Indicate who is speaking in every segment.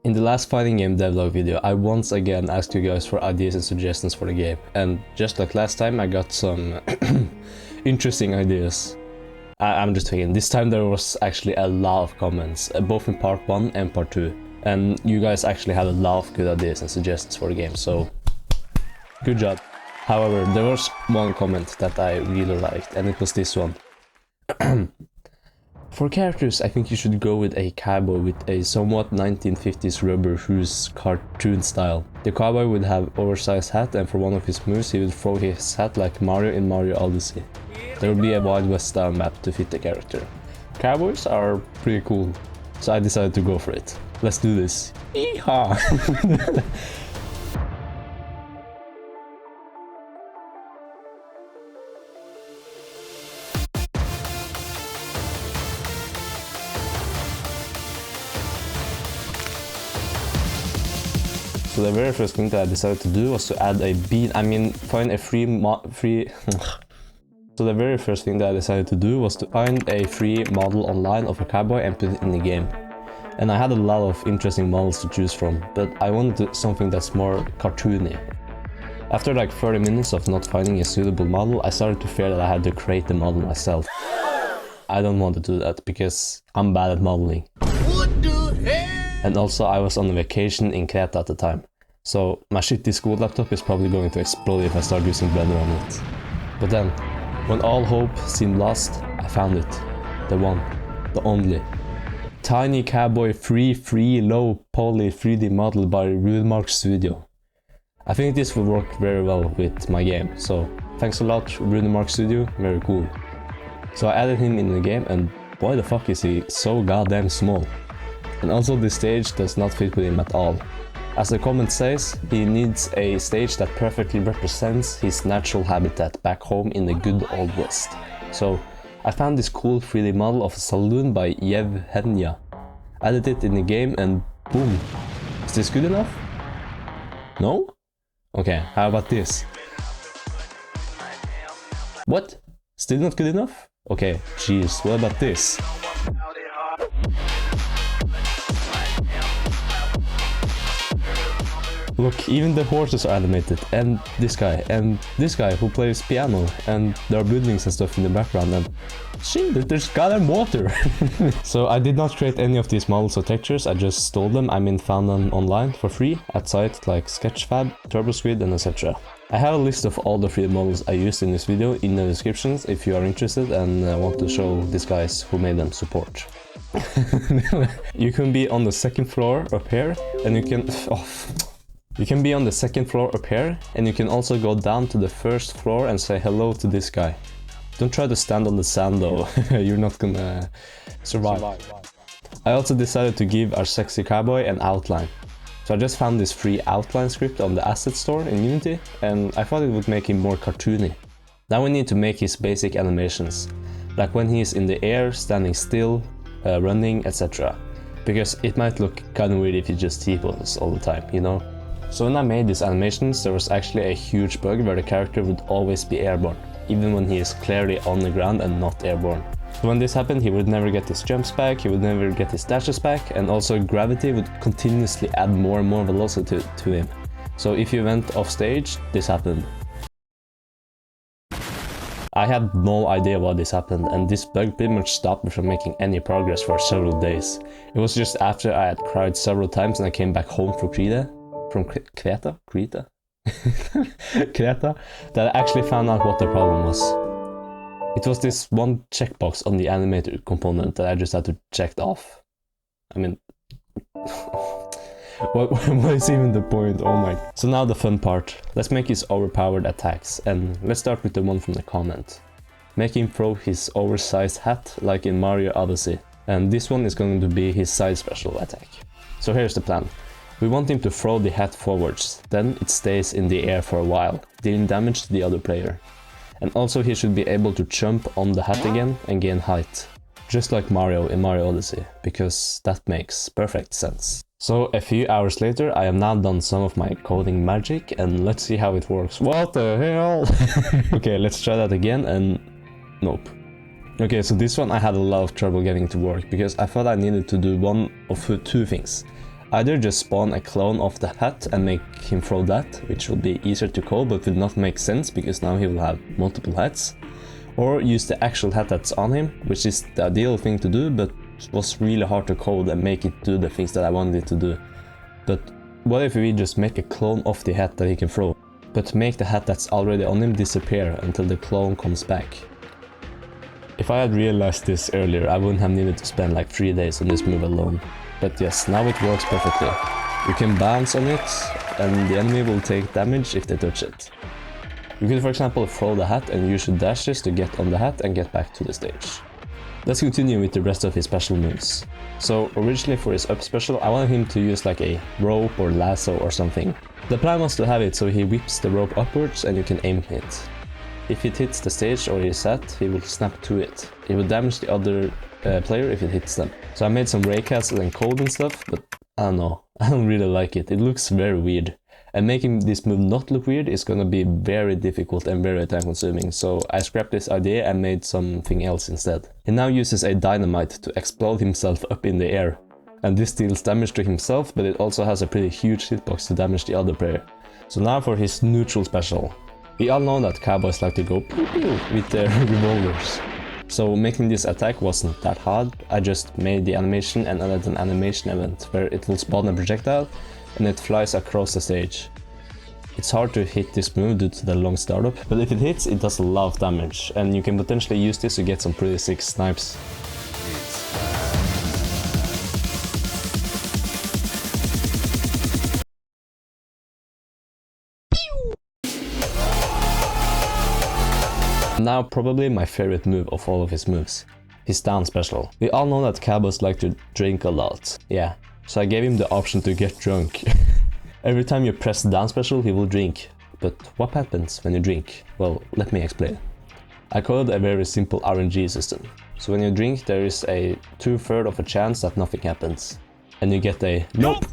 Speaker 1: In the last fighting game devlog video, I once again asked you guys for ideas and suggestions for the game, and just like last time I got some interesting ideas. I'm just thinking, this time there was actually a lot of comments, both in part 1 and part 2, and you guys actually had a lot of good ideas and suggestions for the game, so good job. However, there was one comment that I really liked, and it was this one. For characters, I think you should go with a cowboy with a somewhat 1950s rubber shoes cartoon style. The cowboy would have oversized hat, and for one of his moves he would throw his hat like Mario in Mario Odyssey. There would be a Wild West style map to fit the character. Cowboys are pretty cool, so I decided to go for it. Let's do this. Yeehaw! So the very first thing that I decided to do was to add a bean. Find a free So the very first thing that I decided to do was to find a free model online of a cowboy and put it in the game. And I had a lot of interesting models to choose from, but I wanted something that's more cartoony. After like 30 minutes of not finding a suitable model, I started to fear that I had to create the model myself. I don't want to do that because I'm bad at modeling. What the hell? And also I was on a vacation in Kigha at the time, so my shitty school laptop is probably going to explode if I start using Blender on it. But then, when all hope seemed lost, I found it. The one, the only. Tiny Cowboy free low poly 3D model by runemarkstudio. I think this will work very well with my game, so thanks a lot runemarkstudio, very cool. So I added him in the game, and why the fuck is he so goddamn small? And also this stage does not fit with him at all. As the comment says, he needs a stage that perfectly represents his natural habitat back home in the good old West. So I found this cool 3D model of a saloon by ryevheniia. Added it in the game and boom. Is this good enough? No? Okay, how about this? What? Still not good enough? Okay, jeez, what about this? Look, even the horses are animated, and this guy who plays piano, and there are buildings and stuff in the background, and shit, there's goddamn water! So I did not create any of these models or textures, I just stole them, found them online for free at sites like Sketchfab, TurboSquid, and etc. I have a list of all the free models I used in this video in the descriptions if you are interested and want to show these guys who made them support. You can be on the second floor up here, and you can be on the second floor up here, and you can also go down to the first floor and say hello to this guy. Don't try to stand on the sand though, you're not gonna survive. I also decided to give our sexy cowboy an outline. So I just found this free outline script on the asset store in Unity, and I thought it would make him more cartoony. Now we need to make his basic animations, like when he is in the air, standing still, running, etc. Because it might look kinda weird if he just T-poses all the time, you know? So when I made these animations, there was actually a huge bug where the character would always be airborne, even when he is clearly on the ground and not airborne. So when this happened, he would never get his jumps back, he would never get his dashes back, and also gravity would continuously add more and more velocity to him. So if you went off stage, this happened. I had no idea why this happened, and this bug pretty much stopped me from making any progress for several days. It was just after I had cried several times and I came back home from Kigha, that I actually found out what the problem was. It was this one checkbox on the animator component that I just had to check off. What is even the point? Oh my. So now the fun part. Let's make his overpowered attacks, and let's start with the one from the comment. Make him throw his oversized hat like in Mario Odyssey, and this one is going to be his side special attack. So here's the plan. We want him to throw the hat forwards, then it stays in the air for a while, dealing damage to the other player. And also he should be able to jump on the hat again and gain height. Just like Mario in Mario Odyssey, because that makes perfect sense. So a few hours later, I have now done some of my coding magic, and let's see how it works. What the hell? Okay, let's try that again, and nope. Okay, so this one I had a lot of trouble getting to work, because I thought I needed to do one of two things. Either just spawn a clone of the hat and make him throw that, which will be easier to code but will not make sense because now he will have multiple hats, or use the actual hat that's on him, which is the ideal thing to do but was really hard to code and make it do the things that I wanted it to do. But what if we just make a clone of the hat that he can throw, but make the hat that's already on him disappear until the clone comes back? If I had realized this earlier, I wouldn't have needed to spend like 3 days on this move alone. But yes, now it works perfectly. You can bounce on it, and the enemy will take damage if they touch it. You could for example throw the hat and use your dashes to get on the hat and get back to the stage. Let's continue with the rest of his special moves. So originally for his up special, I wanted him to use like a rope or lasso or something. The plan was to have it so he whips the rope upwards and you can aim it. If it hits the stage or his hat, he will snap to it. It will damage the other player if it hits them. So I made some ray castle and code and stuff, but I don't know, I don't really like it. It looks very weird. And making this move not look weird is gonna be very difficult and very time consuming, so I scrapped this idea and made something else instead. He now uses a dynamite to explode himself up in the air. And this deals damage to himself, but it also has a pretty huge hitbox to damage the other player. So now for his neutral special. We all know that cowboys like to go pew pew with their revolvers. So making this attack wasn't that hard. I just made the animation and added an animation event where it will spawn a projectile and it flies across the stage. It's hard to hit this move due to the long startup, but if it hits, it does a lot of damage, and you can potentially use this to get some pretty sick snipes. Now probably my favorite move of all of his moves, his down special. We all know that cowboys like to drink a lot, yeah, so I gave him the option to get drunk. Every time you press down special he will drink, but what happens when you drink? Well, let me explain. I coded a very simple RNG system, so when you drink there is a 2/3 of a chance that nothing happens, and you get a nope!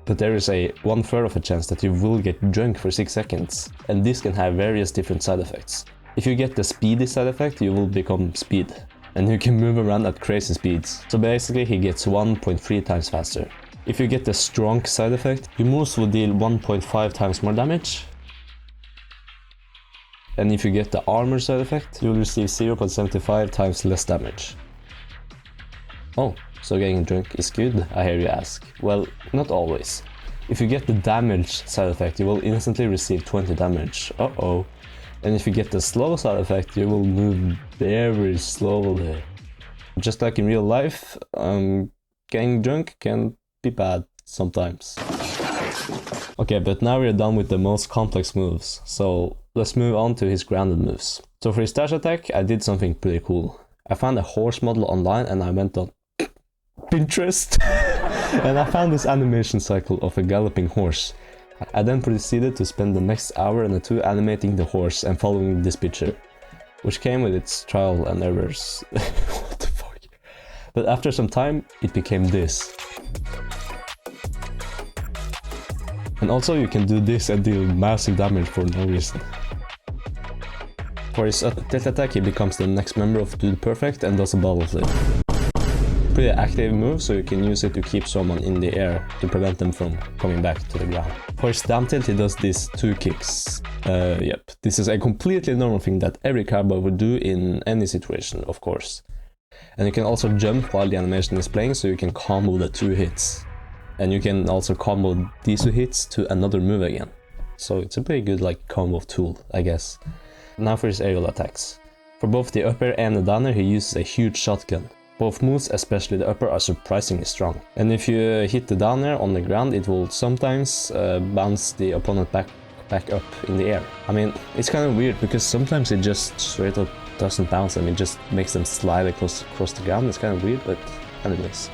Speaker 1: But there is a 1/3 of a chance that you will get drunk for 6 seconds, and this can have various different side effects. If you get the speedy side effect, you will become speed, and you can move around at crazy speeds. So basically he gets 1.3 times faster. If you get the strong side effect, your moves will deal 1.5 times more damage. And if you get the armor side effect, you will receive 0.75 times less damage. Oh, so getting drunk is good, I hear you ask. Well, not always. If you get the damage side effect, you will instantly receive 20 damage. Uh-oh. And if you get the slow side effect, you will move very slowly. Just like in real life, getting drunk can be bad sometimes. Okay, but now we're done with the most complex moves, so let's move on to his grounded moves. So for his dash attack, I did something pretty cool. I found a horse model online and I went on Pinterest and I found this animation cycle of a galloping horse. I then proceeded to spend the next hour and 2 animating the horse and following this picture, which came with its trial and errors. What the fuck? But after some time, it became this. And also you can do this and deal massive damage for no reason. For his tilt attack, he becomes the next member of Dude Perfect and does a bubble flip. Pretty active move, so you can use it to keep someone in the air to prevent them from coming back to the ground. For his down tilt, he does these 2 kicks. Yep, this is a completely normal thing that every cowboy would do in any situation, of course. And you can also jump while the animation is playing, so you can combo the 2 hits. And you can also combo these 2 hits to another move again. So it's a pretty good like combo tool, I guess. Now for his aerial attacks. For both the upper and the downer, he uses a huge shotgun. Both moves, especially the upper, are surprisingly strong. And if you hit the downer on the ground, it will sometimes bounce the opponent back up in the air. I mean, it's kind of weird because sometimes it just straight up doesn't bounce them, it just makes them slide across the ground. It's kind of weird, but anyways.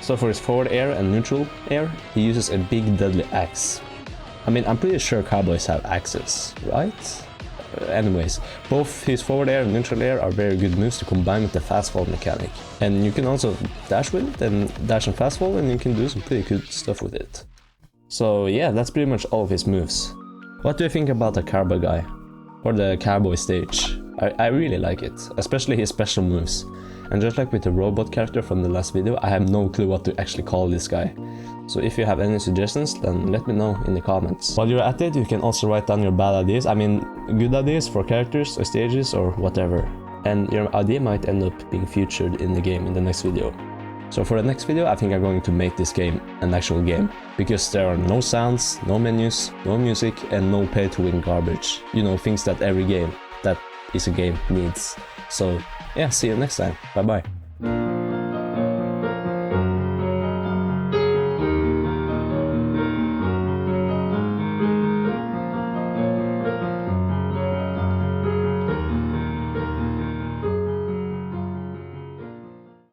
Speaker 1: So for his forward air and neutral air, he uses a big deadly axe. I mean, I'm pretty sure cowboys have axes, right? Anyways, both his forward air and neutral air are very good moves to combine with the fast fall mechanic. And you can also dash with it, and dash and fast fall, and you can do some pretty good stuff with it. So yeah, that's pretty much all of his moves. What do you think about the cowboy guy? Or the cowboy stage? I really like it, especially his special moves. And just like with the robot character from the last video, I have no clue what to actually call this guy. So if you have any suggestions, then let me know in the comments. While you're at it, you can also write down your bad ideas, I mean good ideas for characters or stages or whatever. And your idea might end up being featured in the game in the next video. So for the next video, I think I'm going to make this game an actual game, because there are no sounds, no menus, no music, and no pay-to-win garbage. You know, things that every game that is a game needs. So yeah, see you next time. Bye bye.